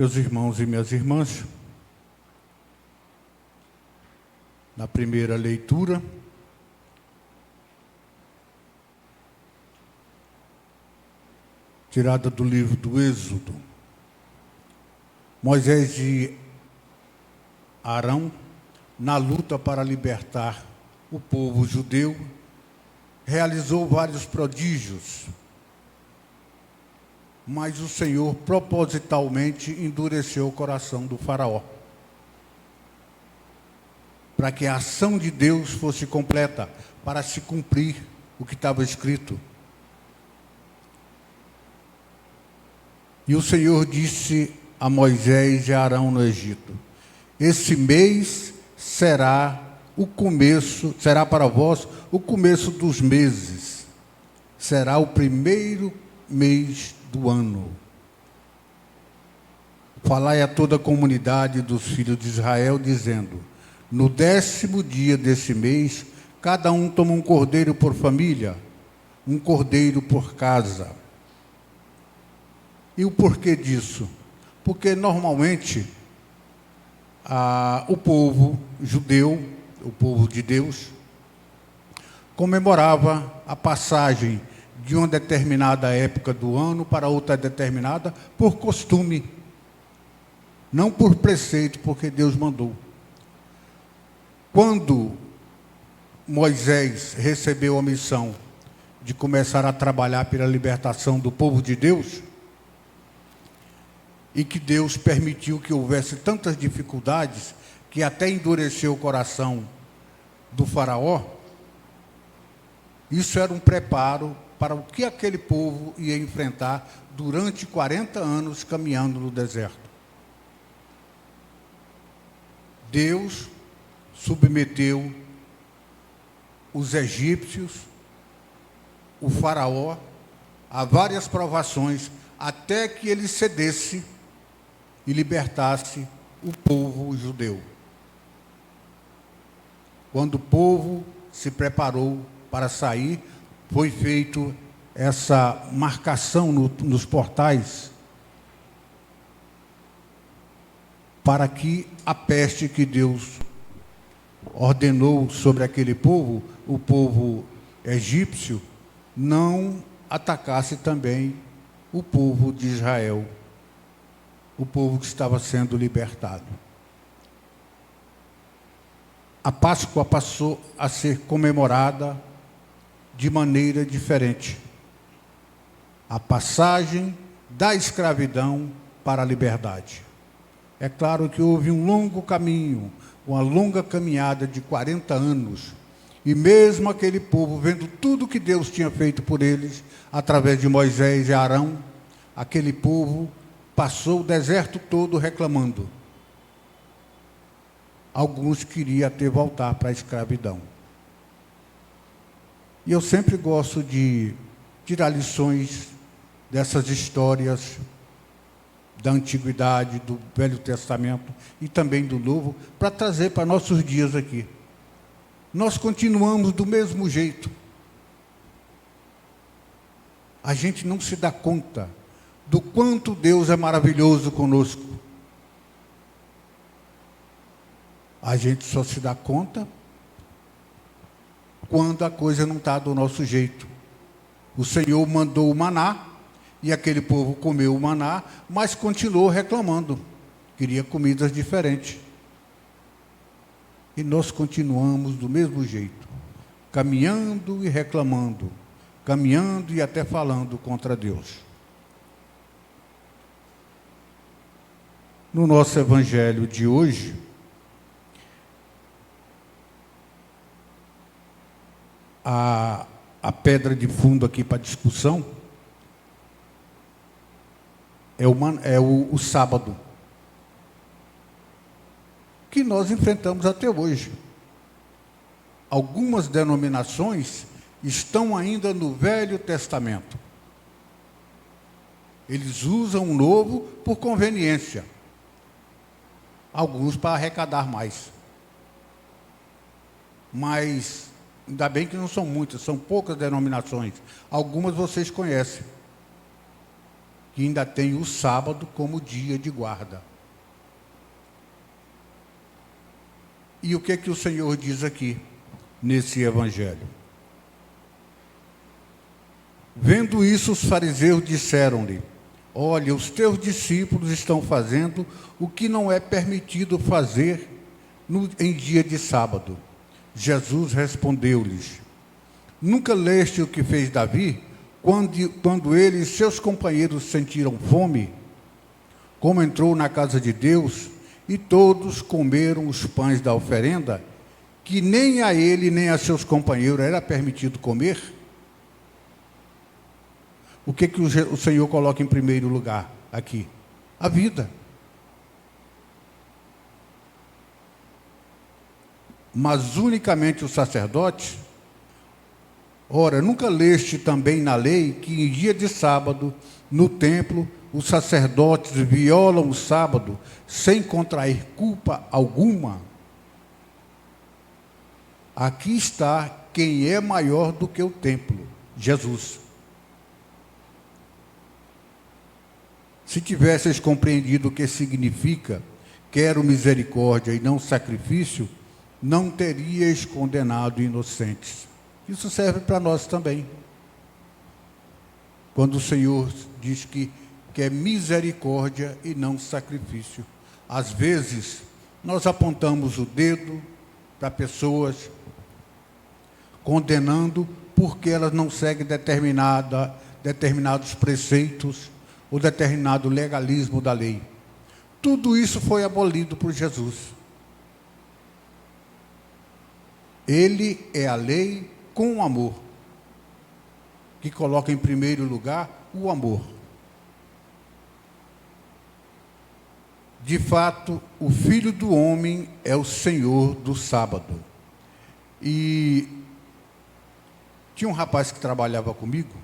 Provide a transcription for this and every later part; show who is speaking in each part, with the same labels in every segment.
Speaker 1: Meus irmãos e minhas irmãs, na primeira leitura, tirada do livro do Êxodo, Moisés e Arão, na luta para libertar o povo judeu, realizou vários prodígios, mas o Senhor propositalmente endureceu o coração do faraó, para que a ação de Deus fosse completa, para se cumprir o que estava escrito. E o Senhor disse a Moisés e a Arão no Egito: esse mês será para vós o começo dos meses, será o primeiro mês do ano. Falai a toda a comunidade dos filhos de Israel, dizendo: no 10º dia desse mês, cada um toma um cordeiro por família, um cordeiro por casa. E o porquê disso? Porque normalmente o povo judeu, o povo de Deus, comemorava a passagem de uma determinada época do ano para outra determinada por costume, não por preceito, porque Deus mandou. Quando Moisés recebeu a missão de começar a trabalhar pela libertação do povo de Deus, e que Deus permitiu que houvesse tantas dificuldades, que até endureceu o coração do faraó, isso era um preparo para o que aquele povo ia enfrentar durante 40 anos caminhando no deserto. Deus submeteu os egípcios, o faraó, a várias provações, até que ele cedesse e libertasse o povo judeu. Quando o povo se preparou para sair, foi feita essa marcação nos portais, para que a peste que Deus ordenou sobre aquele povo, o povo egípcio, não atacasse também o povo de Israel, o povo que estava sendo libertado. A Páscoa passou a ser comemorada de maneira diferente. A passagem da escravidão para a liberdade. É claro que houve um longo caminho, uma longa caminhada de 40 anos, e mesmo aquele povo, vendo tudo que Deus tinha feito por eles, através de Moisés e Arão, aquele povo passou o deserto todo reclamando. Alguns queriam até voltar para a escravidão. E eu sempre gosto de tirar lições dessas histórias da Antiguidade, do Velho Testamento e também do Novo, para trazer para nossos dias aqui. Nós continuamos do mesmo jeito. A gente não se dá conta do quanto Deus é maravilhoso conosco. A gente só se dá conta quando a coisa não está do nosso jeito. O Senhor mandou o maná, e aquele povo comeu o maná, mas continuou reclamando. Queria comidas diferentes. E nós continuamos do mesmo jeito, caminhando e reclamando, caminhando e até falando contra Deus. No nosso evangelho de hoje, a pedra de fundo aqui para discussão é o sábado, que nós enfrentamos até hoje. Algumas denominações estão ainda no Velho Testamento. Eles usam o Novo por conveniência. Alguns para arrecadar mais. Mas ainda bem que não são muitas, são poucas denominações. Algumas vocês conhecem. que ainda tem o sábado como dia de guarda. E o que é que o Senhor diz aqui, nesse evangelho? Vendo isso, os fariseus disseram-lhe: olha, os teus discípulos estão fazendo o que não é permitido fazer em dia de sábado. Jesus respondeu-lhes: nunca leste o que fez Davi, quando ele e seus companheiros sentiram fome, como entrou na casa de Deus, e todos comeram os pães da oferenda, que nem a ele nem a seus companheiros era permitido comer? O que o Senhor coloca em primeiro lugar aqui? A vida. Mas unicamente os sacerdotes. Ora, nunca leste também na lei que em dia de sábado, no templo, os sacerdotes violam o sábado sem contrair culpa alguma? Aqui está quem é maior do que o templo, Jesus. Se tivesseis compreendido o que significa quero misericórdia e não sacrifício, não teríeis condenado inocentes. Isso serve para nós também. Quando o Senhor diz que quer misericórdia e não sacrifício. Às vezes, nós apontamos o dedo para pessoas, condenando porque elas não seguem determinados preceitos ou determinado legalismo da lei. Tudo isso foi abolido por Jesus. Ele é a lei com amor, que coloca em primeiro lugar o amor. De fato, o Filho do Homem é o Senhor do sábado. E tinha um rapaz que trabalhava comigo,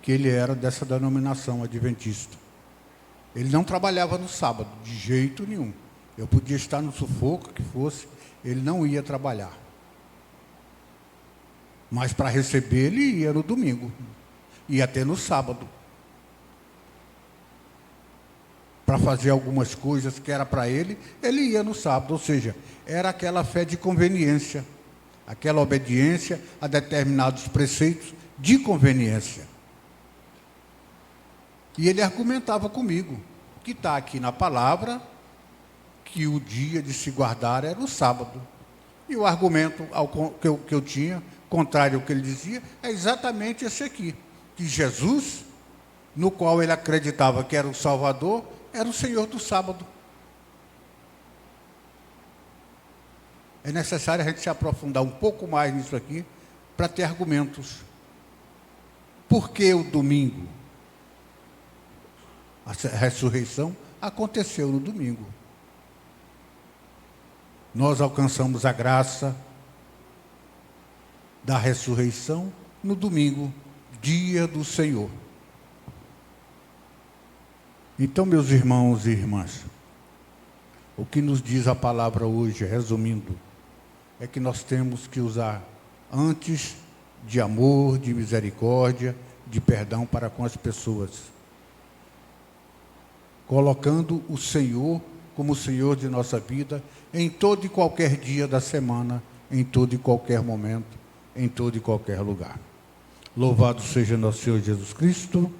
Speaker 1: que ele era dessa denominação adventista. Ele não trabalhava no sábado, de jeito nenhum. Eu podia estar no sufoco que fosse, ele não ia trabalhar. Mas para receber ele ia no domingo, ia até no sábado. Para fazer algumas coisas que era para ele, ele ia no sábado. Ou seja, era aquela fé de conveniência, aquela obediência a determinados preceitos de conveniência. E ele argumentava comigo, que está aqui na palavra, que o dia de se guardar era o sábado. E o argumento que eu tinha, contrário ao que ele dizia, é exatamente esse aqui, que Jesus, no qual ele acreditava que era o Salvador, era o Senhor do sábado. É necessário a gente se aprofundar um pouco mais nisso aqui, para ter argumentos. Por que o domingo? A ressurreição aconteceu no domingo. Nós alcançamos a graça da ressurreição no domingo, dia do Senhor. Então, meus irmãos e irmãs, o que nos diz a palavra hoje, resumindo, é que nós temos que usar antes de amor, de misericórdia, de perdão para com as pessoas, colocando o Senhor como o Senhor de nossa vida em todo e qualquer dia da semana, em todo e qualquer momento, em todo e qualquer lugar. Louvado seja nosso Senhor Jesus Cristo.